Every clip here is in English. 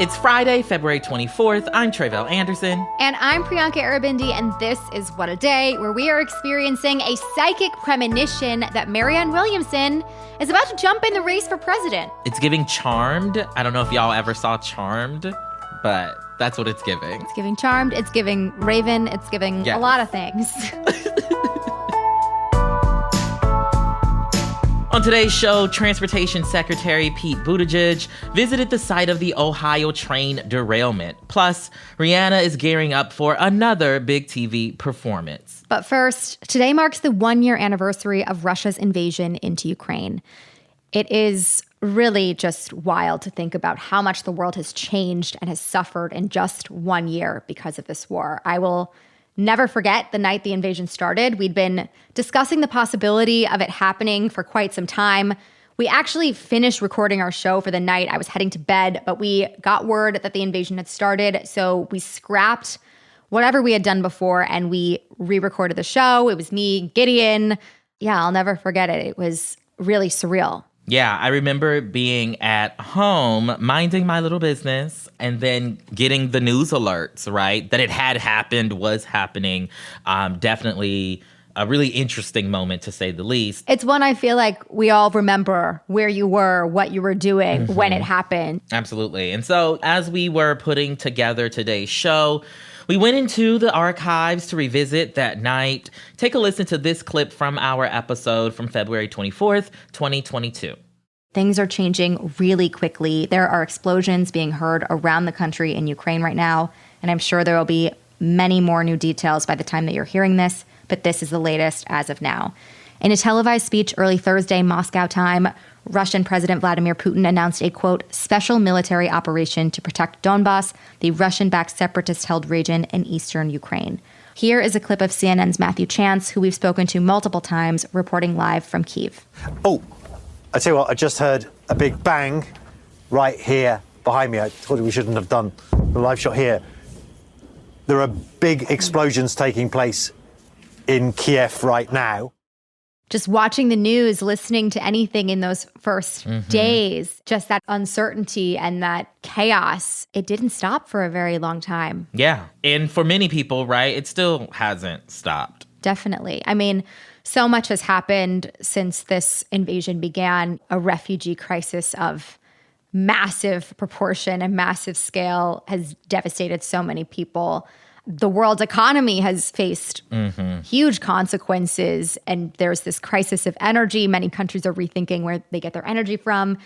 It's Friday, February 24th. I'm Tre'vell Anderson. And I'm Priyanka Arabindi, and this is What a Day, where we are experiencing a psychic premonition that Marianne Williamson is about to jump in the race for president. It's giving Charmed. I don't know if y'all ever saw Charmed, but that's what it's giving. It's giving Charmed, it's giving Raven, it's giving a lot of things. On today's show, Transportation Secretary Pete Buttigieg visited the site of the Ohio train derailment. Plus, Rihanna is gearing up for another big TV performance. But first, today marks the one-year anniversary of Russia's invasion into Ukraine. It is really just wild to think about how much the world has changed and has suffered in just 1 year because of this war. I will never forget the night the invasion started. We'd been discussing the possibility of it happening for quite some time. We actually finished recording our show for the night. I was heading to bed, but we got word that the invasion had started. So we scrapped whatever we had done before and we re-recorded the show. It was me, Gideon. Yeah, I'll never forget it. It was really surreal. Yeah, I remember being at home, minding my little business, and then getting the news alerts, right? That it had happened, was happening. Definitely a really interesting moment, to say the least. It's one I feel like we all remember where you were, what you were doing when it happened. Absolutely. And so as we were putting together today's show, we went into the archives to revisit that night. Take a listen to this clip from our episode from February 24th, 2022. Things are changing really quickly. There are explosions being heard around the country in Ukraine right now, and I'm sure there will be many more new details by the time that you're hearing this, but this is the latest as of now. In a televised speech early Thursday, Moscow time, Russian President Vladimir Putin announced a, quote, special military operation to protect Donbas, the Russian-backed separatist-held region in eastern Ukraine. Here is a clip of CNN's Matthew Chance, who we've spoken to multiple times, reporting live from Kyiv. Oh, I tell you what, I just heard a big bang right here behind me. I thought we shouldn't have done the live shot here. There are big explosions taking place in Kyiv right now. Just watching the news, listening to anything in those first days, just that uncertainty and that chaos, it didn't stop for a very long time. Yeah. And for many people, right, it still hasn't stopped. Definitely. I mean, so much has happened since this invasion began. A refugee crisis of massive proportion and massive scale has devastated so many people. The world's economy has faced huge consequences, and there's this crisis of energy. Many countries are rethinking where they get their energy from.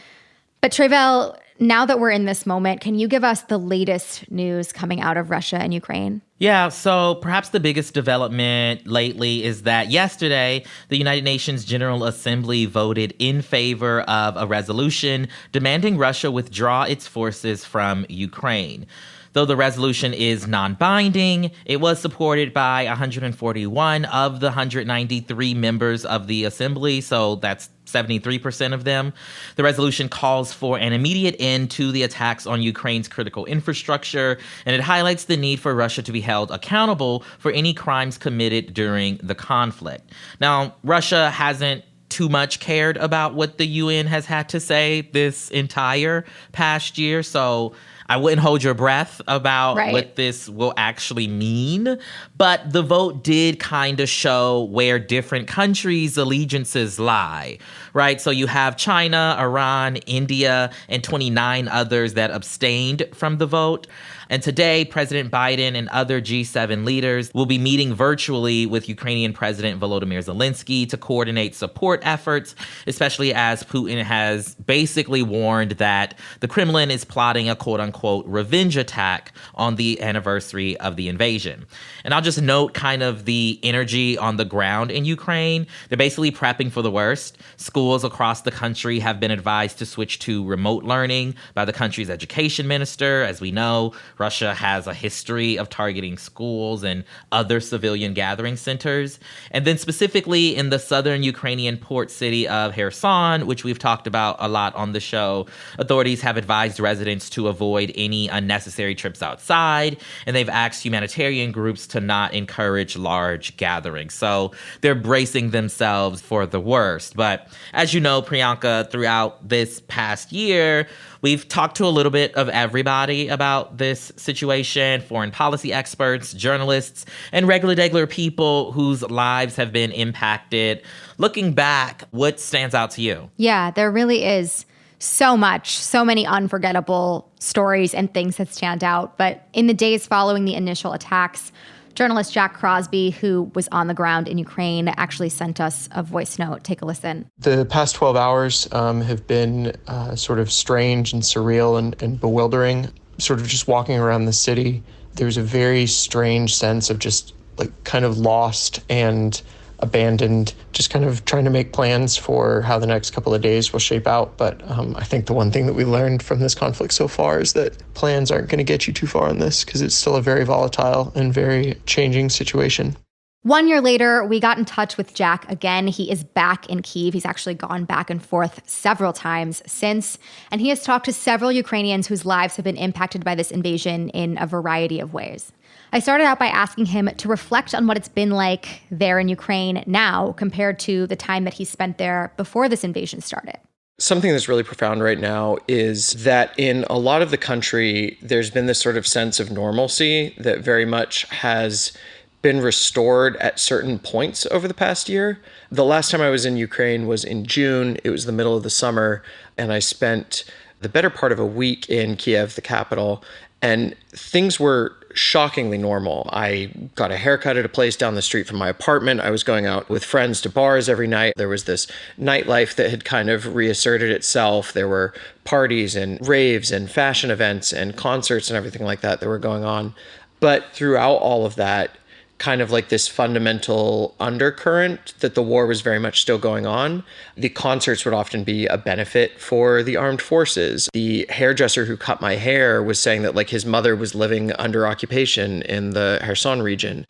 But Tre'vell, now that we're in this moment, can you give us the latest news coming out of Russia and Ukraine? Yeah, so perhaps the biggest development lately is that yesterday, the United Nations General Assembly voted in favor of a resolution demanding Russia withdraw its forces from Ukraine. Though the resolution is non-binding, it was supported by 141 of the 193 members of the assembly, so that's 73% of them. The resolution calls for an immediate end to the attacks on Ukraine's critical infrastructure, and it highlights the need for Russia to be held accountable for any crimes committed during the conflict. Now, Russia hasn't too much cared about what the UN has had to say this entire past year, so I wouldn't hold your breath about what this will actually mean. But the vote did kind of show where different countries' allegiances lie, right? So you have China, Iran, India, and 29 others that abstained from the vote. And today, President Biden and other G7 leaders will be meeting virtually with Ukrainian President Volodymyr Zelensky to coordinate support efforts, especially as Putin has basically warned that the Kremlin is plotting a quote-unquote revenge attack on the anniversary of the invasion. And I'll just note kind of the energy on the ground in Ukraine. They're basically prepping for the worst. Schools across the country have been advised to switch to remote learning by the country's education minister. As we know, Russia has a history of targeting schools and other civilian gathering centers. And then specifically in the southern Ukrainian port city of Kherson, which we've talked about a lot on the show, authorities have advised residents to avoid avoid any unnecessary trips outside, and they've asked humanitarian groups to not encourage large gatherings. So they're bracing themselves for the worst. But as you know, Priyanka, throughout this past year, we've talked to a little bit of everybody about this situation: foreign policy experts, journalists, and regular people whose lives have been impacted. Looking back, what stands out to you? Yeah, there really is so much, so many unforgettable stories and things that stand out. But in the days following the initial attacks, journalist Jack Crosbie, who was on the ground in Ukraine, actually sent us a voice note. Take a listen. The past 12 hours have been sort of strange and surreal and bewildering. Sort of just walking around the city, there's a very strange sense of just like kind of lost and abandoned, just kind of trying to make plans for how the next couple of days will shape out. But I think the one thing that we learned from this conflict so far is that plans aren't going to get you too far on this, because it's still a very volatile and very changing situation. 1 year later, we got in touch with Jack again. He is back in Kyiv. He's actually gone back and forth several times since, and he has talked to several Ukrainians whose lives have been impacted by this invasion in a variety of ways. I started out by asking him to reflect on what it's been like there in Ukraine now compared to the time that he spent there before this invasion started. Something that's really profound right now is that in a lot of the country, there's been this sort of sense of normalcy that very much has been restored at certain points over the past year. The last time I was in Ukraine was in June. It was the middle of the summer, and I spent the better part of a week in Kyiv, the capital, and things were shockingly normal. I got a haircut at a place down the street from my apartment. I was going out with friends to bars every night. There was this nightlife that had kind of reasserted itself. There were parties and raves and fashion events and concerts and everything like that were going on. But throughout all of that, kind of like this fundamental undercurrent that the war was very much still going on. The concerts would often be a benefit for the armed forces. The hairdresser who cut my hair was saying that like his mother was living under occupation in the Kherson region.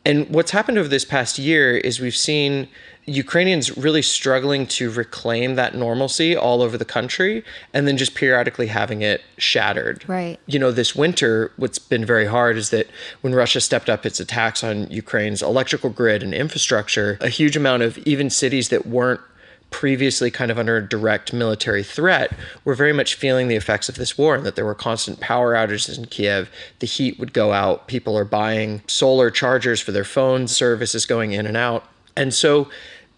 And what's happened over this past year is we've seen Ukrainians really struggling to reclaim that normalcy all over the country, and then just periodically having it shattered. Right. You know, this winter, what's been very hard is that when Russia stepped up its attacks on Ukraine's electrical grid and infrastructure, a huge amount of even cities that weren't previously kind of under direct military threat were very much feeling the effects of this war, and that there were constant power outages in Kyiv. The heat would go out. People are buying solar chargers for their phones, services going in and out. And so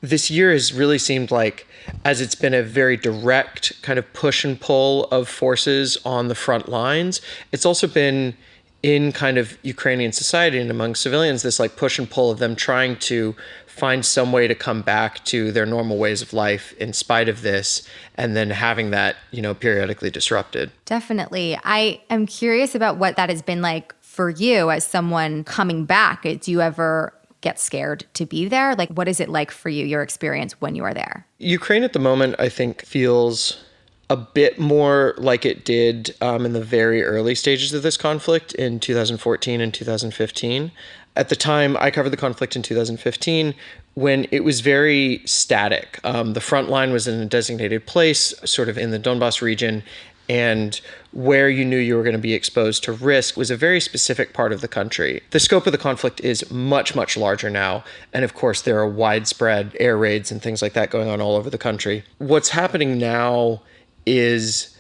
this year has really seemed like, as it's been a very direct kind of push and pull of forces on the front lines, it's also been in kind of Ukrainian society and among civilians, this like push and pull of them trying to find some way to come back to their normal ways of life in spite of this, and then having that, you know, periodically disrupted. Definitely. I am curious about what that has been like for you as someone coming back. Do you ever get scared to be there? Like, what is it like for you, your experience when you are there? Ukraine at the moment, I think, feels a bit more like it did in the very early stages of this conflict in 2014 and 2015. At the time, I covered the conflict in 2015 when it was very static. The front line was in a designated place, sort of in the Donbas region, and where you knew you were going to be exposed to risk was a very specific part of the country. The scope of the conflict is much, much larger now. And of course, there are widespread air raids and things like that going on all over the country. What's happening now is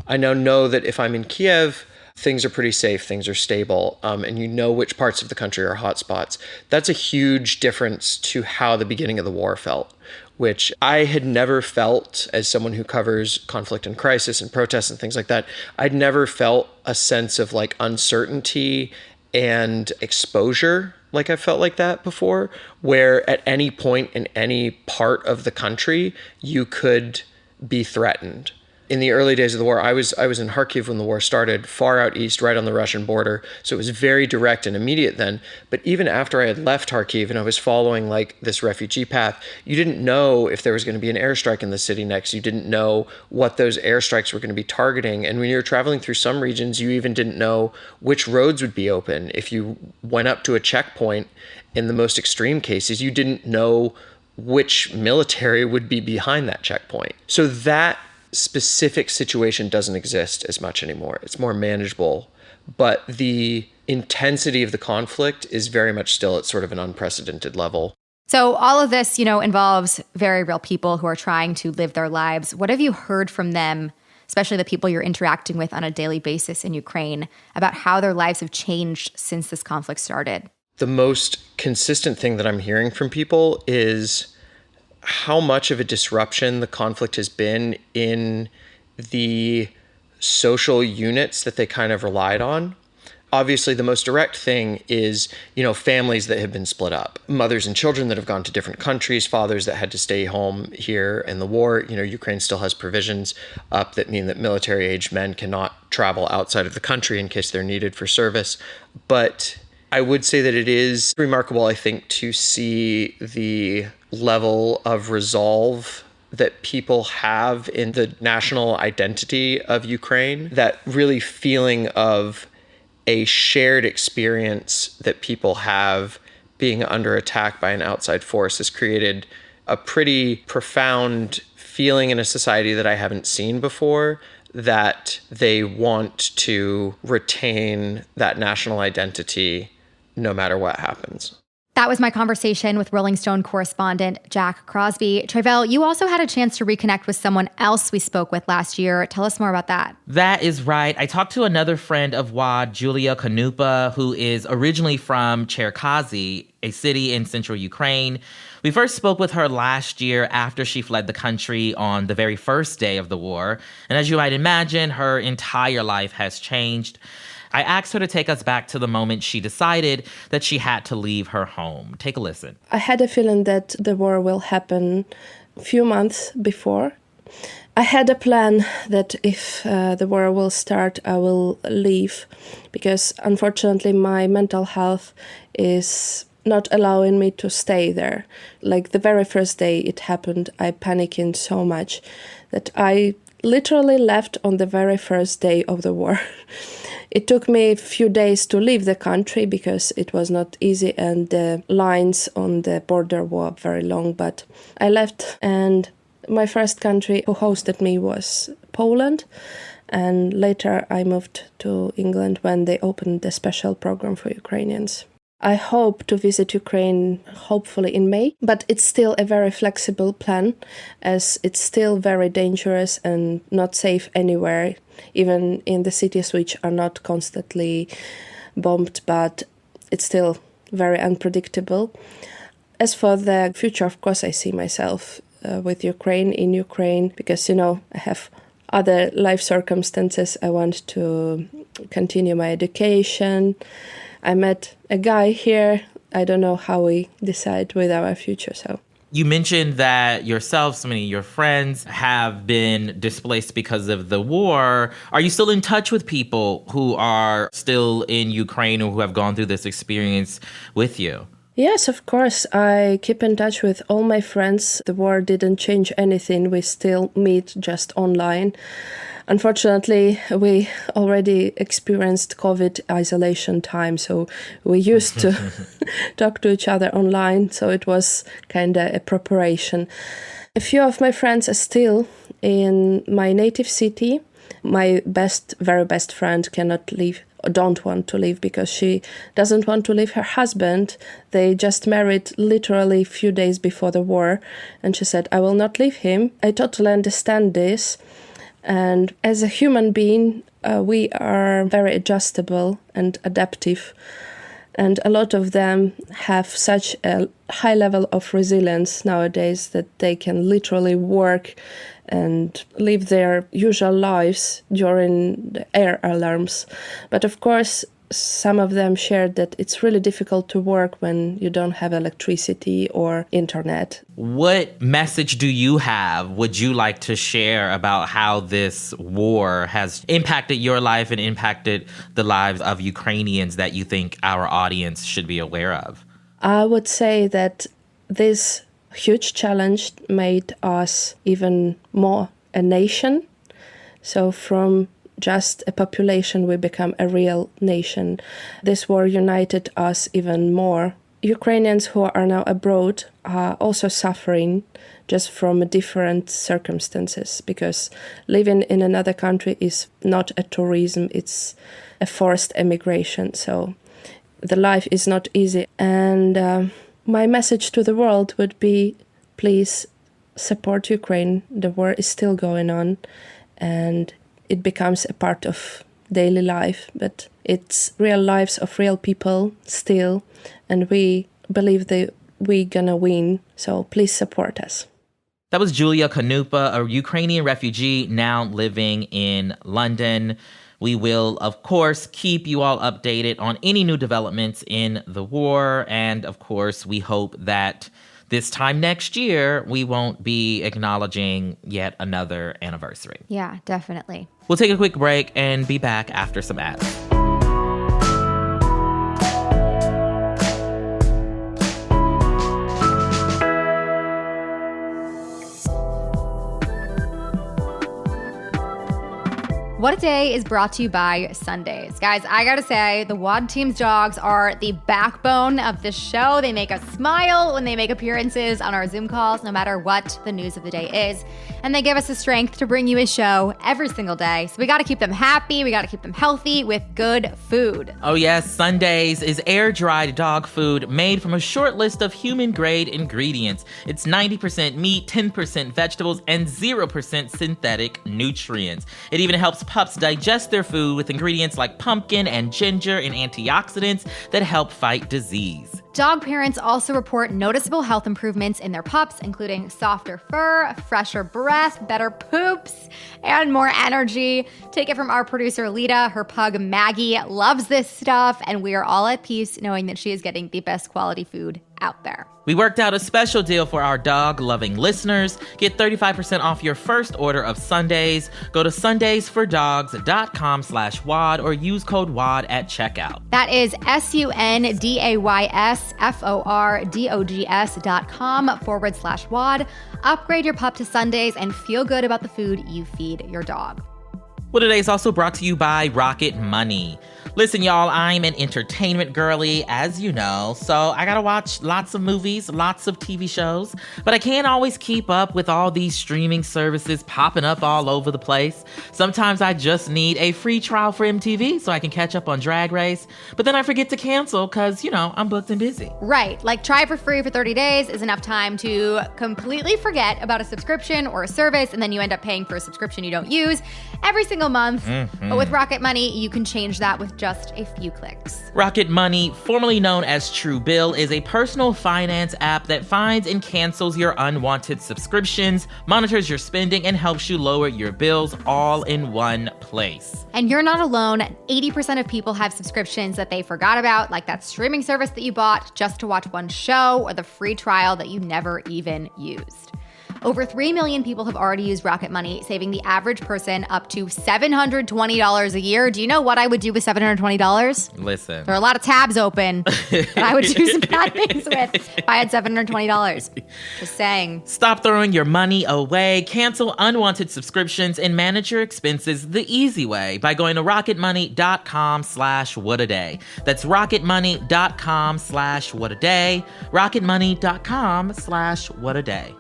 I now know that if I'm in Kyiv, things are pretty safe, things are stable, and you know which parts of the country are hotspots. That's a huge difference to how the beginning of the war felt, which I had never felt as someone who covers conflict and crisis and protests and things like that. I'd never felt a sense of like uncertainty and exposure like I felt like that before, where at any point in any part of the country, you could be threatened. In the early days of the war, I was in Kharkiv when the war started, far out east, right on the Russian border. So it was very direct and immediate then. But even after I had left Kharkiv and I was following like this refugee path, you didn't know if there was going to be an airstrike in the city next. You didn't know what those airstrikes were going to be targeting. And when you were traveling through some regions, you even didn't know which roads would be open. If you went up to a checkpoint, in the most extreme cases, you didn't know which military would be behind that checkpoint. So that specific situation doesn't exist as much anymore. It's more manageable, but the intensity of the conflict is very much still at sort of an unprecedented level. So all of this, involves very real people who are trying to live their lives. What have you heard from them, especially the people you're interacting with on a daily basis in Ukraine, about how their lives have changed since this conflict started? The most consistent thing that I'm hearing from people is how much of a disruption the conflict has been in the social units that they kind of relied on. Obviously, the most direct thing is, families that have been split up, mothers and children that have gone to different countries, fathers that had to stay home here in the war. Ukraine still has provisions up that mean that military-aged men cannot travel outside of the country in case they're needed for service. But I would say that it is remarkable, I think, to see the level of resolve that people have in the national identity of Ukraine, that really feeling of a shared experience that people have being under attack by an outside force has created a pretty profound feeling in a society that I haven't seen before, that they want to retain that national identity no matter what happens. That was my conversation with Rolling Stone correspondent Jack Crosbie. Tre'vell, you also had a chance to reconnect with someone else we spoke with last year. Tell us more about that. That is right. I talked to another friend of WAD, Julia Knyupa, who is originally from Cherkasy, a city in central Ukraine. We first spoke with her last year after she fled the country on the very first day of the war. And as you might imagine, her entire life has changed. I asked her to take us back to the moment she decided that she had to leave her home. Take a listen. I had a feeling that the war will happen a few months before. I had a plan that if the war will start, I will leave, because unfortunately my mental health is not allowing me to stay there. Like the very first day it happened, I panicked so much that I literally left on the very first day of the war. It took me a few days to leave the country because it was not easy and the lines on the border were very long, but I left, and my first country who hosted me was Poland, and later I moved to England when they opened the special program for Ukrainians. I hope to visit Ukraine hopefully in May, but it's still a very flexible plan, as it's still very dangerous and not safe anywhere, even in the cities which are not constantly bombed, but it's still very unpredictable. As for the future, of course, I see myself with Ukraine, in Ukraine, because, I have other life circumstances. I want to continue my education. I met a guy here. I don't know how we decide with our future. So you mentioned that yourself, so many of your friends have been displaced because of the war. Are you still in touch with people who are still in Ukraine or who have gone through this experience with you? Yes, of course. I keep in touch with all my friends. The war didn't change anything. We still meet just online. Unfortunately, we already experienced COVID isolation time, so we used to talk to each other online, so it was kind of a preparation. A few of my friends are still in my native city. My very best friend cannot leave, or don't want to leave, because she doesn't want to leave her husband. They just married literally a few days before the war, and she said, I will not leave him. I totally understand this. And as a human being, we are very adjustable and adaptive. And a lot of them have such a high level of resilience nowadays that they can literally work and live their usual lives during the air alarms. But of course, some of them shared that it's really difficult to work when you don't have electricity or internet. What message do you have, would you like to share about how this war has impacted your life and impacted the lives of Ukrainians that you think our audience should be aware of? I would say that this huge challenge made us even more a nation. So from just a population, we become a real nation. This war united us even more. Ukrainians who are now abroad are also suffering just from different circumstances, because living in another country is not a tourism, it's a forced emigration. So the life is not easy. And my message to the world would be, please support Ukraine. The war is still going on and it becomes a part of daily life, but it's real lives of real people still, and we believe that we're gonna win. So please support us. That was Julia Knyupa, a Ukrainian refugee now living in London. We will, of course, keep you all updated on any new developments in the war. And, of course, we hope that this time next year, we won't be acknowledging yet another anniversary. Yeah, definitely. We'll take a quick break and be back after some ads. What a Day is brought to you by Sundays. Guys, I gotta say, the WAD team's dogs are the backbone of this show. They make us smile when they make appearances on our Zoom calls, no matter what the news of the day is. And they give us the strength to bring you a show every single day. So we gotta keep them happy, we gotta keep them healthy with good food. Oh yes, Sundays is air-dried dog food made from a short list of human-grade ingredients. It's 90% meat, 10% vegetables, and 0% synthetic nutrients. It even helps pups digest their food with ingredients like pumpkin and ginger and antioxidants that help fight disease. Dog parents also report noticeable health improvements in their pups, including softer fur, fresher breath, better poops, and more energy. Take it from our producer, Lita. Her pug, Maggie, loves this stuff, and we are all at peace knowing that she is getting the best quality food out there. We worked out a special deal for our dog-loving listeners. Get 35% off your first order of Sundays. Go to sundaysfordogs.com/WAD or use code WAD at checkout. That is sundaysfordogs.com/WAD. Upgrade your pup to Sundays and feel good about the food you feed your dog. Well, today is also brought to you by Rocket Money. Listen, y'all, I'm an entertainment girly, as you know, so I gotta watch lots of movies, lots of TV shows, but I can't always keep up with all these streaming services popping up all over the place. Sometimes I just need a free trial for MTV so I can catch up on Drag Race, but then I forget to cancel because, I'm booked and busy. Right, like try it for free for 30 days is enough time to completely forget about a subscription or a service, and then you end up paying for a subscription you don't use every single month. But with Rocket Money, you can change that with just a few clicks. Rocket Money, formerly known as Truebill, is a personal finance app that finds and cancels your unwanted subscriptions, monitors your spending, and helps you lower your bills all in one place. And you're not alone. 80% of people have subscriptions that they forgot about, like that streaming service that you bought just to watch one show or the free trial that you never even used. Over 3 million people have already used Rocket Money, saving the average person up to $720 a year. Do you know what I would do with $720? Listen. There are a lot of tabs open that I would do some bad things with if I had $720. Just saying. Stop throwing your money away, cancel unwanted subscriptions, and manage your expenses the easy way by going to rocketmoney.com/whataday. That's rocketmoney.com/whataday. rocketmoney.com/whataday.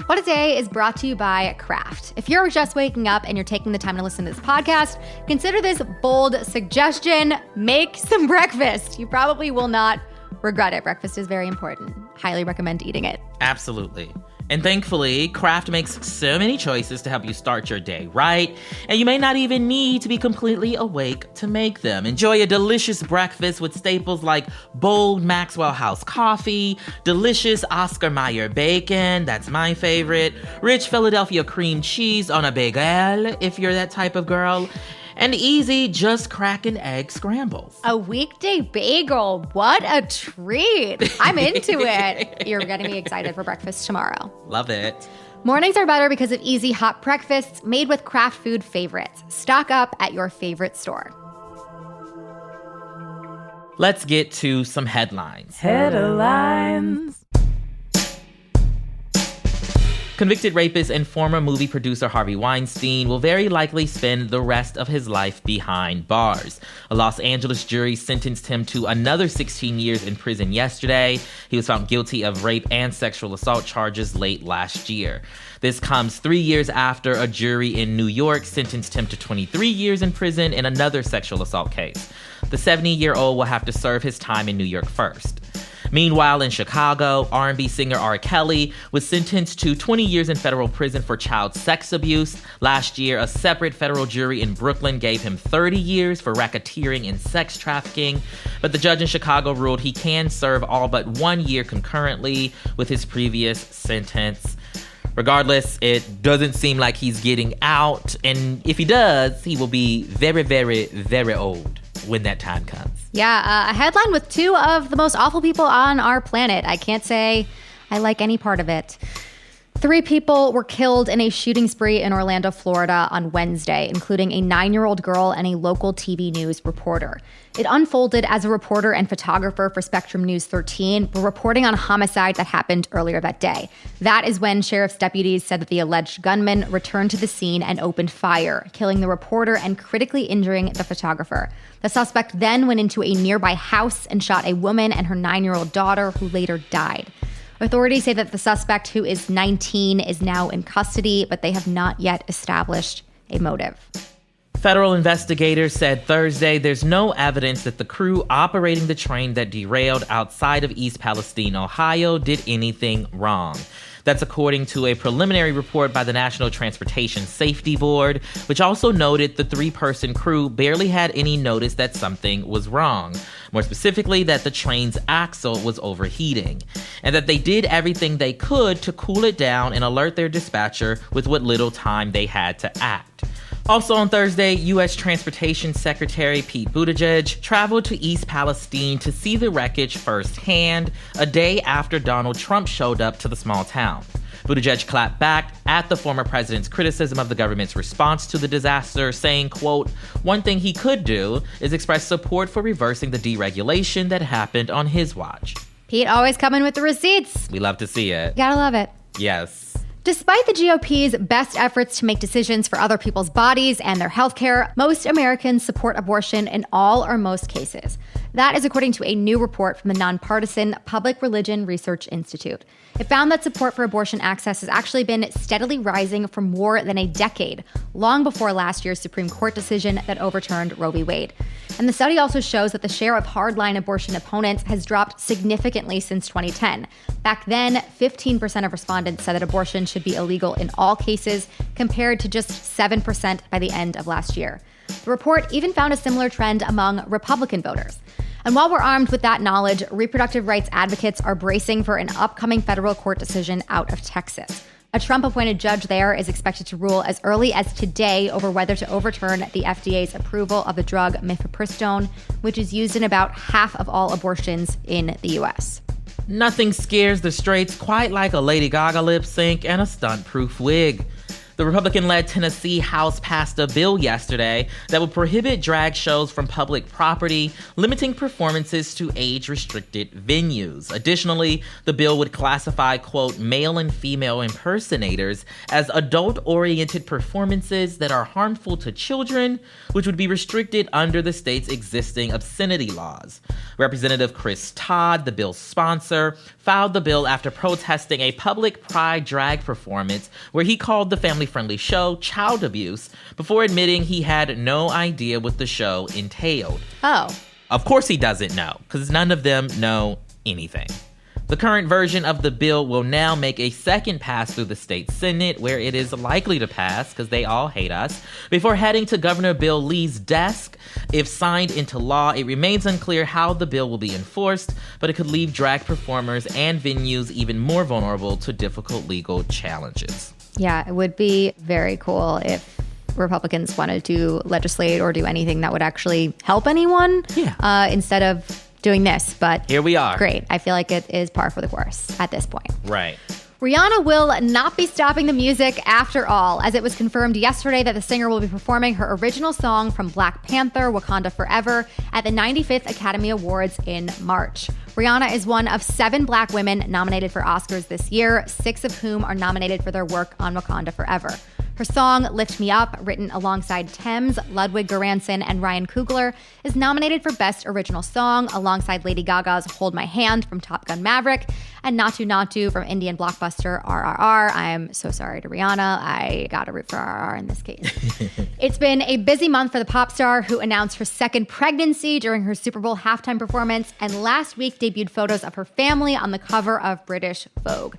What a Day is brought to you by Kraft. If you're just waking up and you're taking the time to listen to this podcast, consider this bold suggestion: make some breakfast. You probably will not regret it. Breakfast is very important. Highly recommend eating it. Absolutely. And thankfully, Kraft makes so many choices to help you start your day right, and you may not even need to be completely awake to make them. Enjoy a delicious breakfast with staples like bold Maxwell House coffee, delicious Oscar Mayer bacon, that's my favorite, rich Philadelphia cream cheese on a bagel, if you're that type of girl, and easy just crack and egg scrambles. A weekday bagel. What a treat. I'm into it. You're getting me excited for breakfast tomorrow. Love it. Mornings are better because of easy hot breakfasts made with Kraft food favorites. Stock up at your favorite store. Let's get to some headlines. Headlines. Convicted rapist and former movie producer Harvey Weinstein will very likely spend the rest of his life behind bars. A Los Angeles jury sentenced him to another 16 years in prison yesterday. He was found guilty of rape and sexual assault charges late last year. This comes 3 years after a jury in New York sentenced him to 23 years in prison in another sexual assault case. The 70-year-old will have to serve his time in New York first. Meanwhile, in Chicago, R&B singer R. Kelly was sentenced to 20 years in federal prison for child sex abuse. Last year, a separate federal jury in Brooklyn gave him 30 years for racketeering and sex trafficking. But the judge in Chicago ruled he can serve all but 1 year concurrently with his previous sentence. Regardless, it doesn't seem like he's getting out. And if he does, he will be very, very, very old when that time comes. Yeah, a headline with two of the most awful people on our planet. I can't say I like any part of it. 3 people were killed in a shooting spree in Orlando, Florida on Wednesday, including a 9-year-old girl and a local TV news reporter. It unfolded as a reporter and photographer for Spectrum News 13 were reporting on a homicide that happened earlier that day. That is when sheriff's deputies said that the alleged gunman returned to the scene and opened fire, killing the reporter and critically injuring the photographer. The suspect then went into a nearby house and shot a woman and her 9-year-old daughter, who later died. Authorities say that the suspect, who is 19, is now in custody, but they have not yet established a motive. Federal investigators said Thursday there's no evidence that the crew operating the train that derailed outside of East Palestine, Ohio, did anything wrong. That's according to a preliminary report by the National Transportation Safety Board, which also noted the 3-person crew barely had any notice that something was wrong. More specifically, that the train's axle was overheating, and that they did everything they could to cool it down and alert their dispatcher with what little time they had to act. Also on Thursday, U.S. Transportation Secretary Pete Buttigieg traveled to East Palestine to see the wreckage firsthand, a day after Donald Trump showed up to the small town. Buttigieg clapped back at the former president's criticism of the government's response to the disaster, saying, quote, "One thing he could do is express support for reversing the deregulation that happened on his watch." Pete always coming with the receipts. We love to see it. Gotta love it. Yes. Despite the GOP's best efforts to make decisions for other people's bodies and their healthcare, most Americans support abortion in all or most cases. That is according to a new report from the nonpartisan Public Religion Research Institute. It found that support for abortion access has actually been steadily rising for more than a decade, long before last year's Supreme Court decision that overturned Roe v. Wade. And the study also shows that the share of hardline abortion opponents has dropped significantly since 2010. Back then, 15% of respondents said that abortion should be illegal in all cases, compared to just 7% by the end of last year. The report even found a similar trend among Republican voters. And while we're armed with that knowledge, reproductive rights advocates are bracing for an upcoming federal court decision out of Texas. A Trump-appointed judge there is expected to rule as early as today over whether to overturn the FDA's approval of the drug mifepristone, which is used in about half of all abortions in the U.S. Nothing scares the straights quite like a Lady Gaga lip sync and a stunt-proof wig. The Republican-led Tennessee House passed a bill yesterday that would prohibit drag shows from public property, limiting performances to age-restricted venues. Additionally, the bill would classify, quote, male and female impersonators as adult-oriented performances that are harmful to children, which would be restricted under the state's existing obscenity laws. Representative Chris Todd, the bill's sponsor, filed the bill after protesting a public pride drag performance where he called the family-friendly show child abuse before admitting he had no idea what the show entailed. Oh. Of course he doesn't know, because none of them know anything. The current version of the bill will now make a second pass through the state Senate, where it is likely to pass, because they all hate us, before heading to Governor Bill Lee's desk. If signed into law, it remains unclear how the bill will be enforced, but it could leave drag performers and venues even more vulnerable to difficult legal challenges. Yeah, it would be very cool if Republicans wanted to legislate or do anything that would actually help anyone instead of doing this. But here we are. Great. I feel like it is par for the course at this point. Right. Rihanna will not be stopping the music after all, as it was confirmed yesterday that the singer will be performing her original song from Black Panther, Wakanda Forever, at the 95th Academy Awards in March. Rihanna is one of 7 Black women nominated for Oscars this year, 6 of whom are nominated for their work on Wakanda Forever. Her song, Lift Me Up, written alongside Thames, Ludwig Göransson, and Ryan Coogler, is nominated for Best Original Song alongside Lady Gaga's Hold My Hand from Top Gun Maverick and Natu Natu from Indian blockbuster RRR. I am so sorry to Rihanna. I gotta root for RRR in this case. It's been a busy month for the pop star, who announced her second pregnancy during her Super Bowl halftime performance and last week debuted photos of her family on the cover of British Vogue.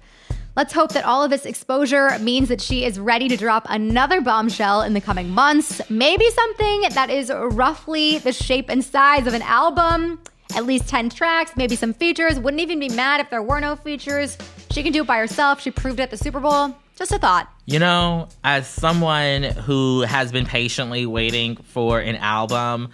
Let's hope that all of this exposure means that she is ready to drop another bombshell in the coming months. Maybe something that is roughly the shape and size of an album. At least 10 tracks, maybe some features. Wouldn't even be mad if there were no features. She can do it by herself. She proved it at the Super Bowl. Just a thought. You know, as someone who has been patiently waiting for an album,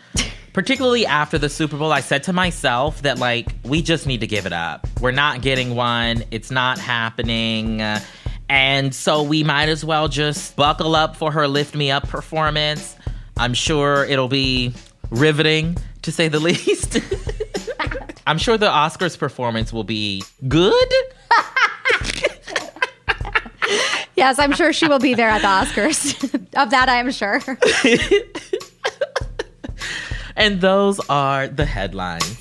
particularly after the Super Bowl, I said to myself that, like, we just need to give it up. We're not getting one. It's not happening. And so we might as well just buckle up for her Lift Me Up performance. I'm sure it'll be riveting, to say the least. I'm sure the Oscars performance will be good. Yes, I'm sure she will be there at the Oscars. Of that, I am sure. And those are the headlines.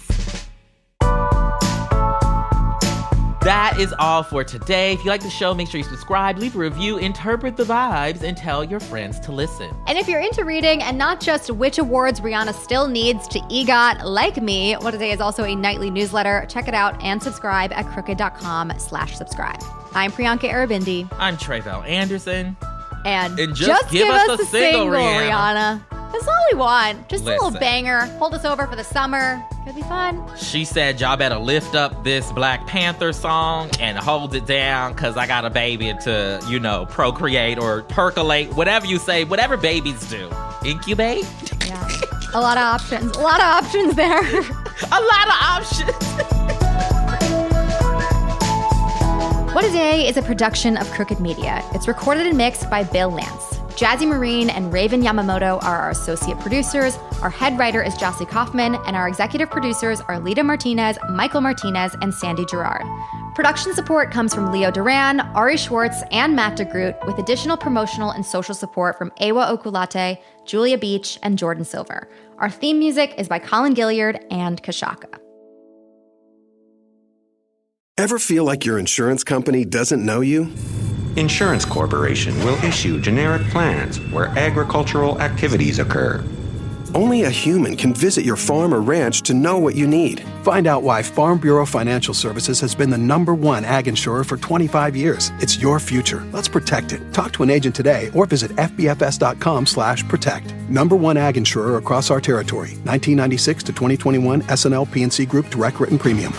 That is all for today. If you like the show, make sure you subscribe, leave a review, interpret the vibes, and tell your friends to listen. And if you're into reading and not just which awards Rihanna still needs to EGOT, like me, What A Day is also a nightly newsletter. Check it out and subscribe at crooked.com/subscribe. I'm Priyanka Arabindi. I'm Tre'vell Anderson. And just give us a single, Rihanna. That's all we want. Just a Listen. little banger. Hold us over for the summer. Could be fun. She said, y'all better lift up this Black Panther song and hold it down, because I got a baby to, you know, procreate or percolate, whatever you say, whatever babies do. Incubate? Yeah. A lot of options. A lot of options there. A lot of options. What A Day is a production of Crooked Media. It's recorded and mixed by Bill Lance. Jazzy Marine and Raven Yamamoto are our associate producers. Our head writer is Jocelyn Kaufman, and our executive producers are Lita Martinez, Michael Martinez, and Sandy Gerard. Production support comes from Leo Duran, Ari Schwartz, and Matt DeGroot, with additional promotional and social support from Ewa Okulate, Julia Beach, and Jordan Silver. Our theme music is by Colin Gilliard and Kashaka. Ever feel like your insurance company doesn't know you? Insurance Corporation will issue generic plans where agricultural activities occur. Only a human can visit your farm or ranch to know what you need. Find out why Farm Bureau Financial Services has been the #1 ag insurer for 25 years. It's your future. Let's protect it. Talk to an agent today or visit fbfs.com/protect. #1 ag insurer across our territory. 1996 to 2021 SNL P&C Group Direct Written Premium.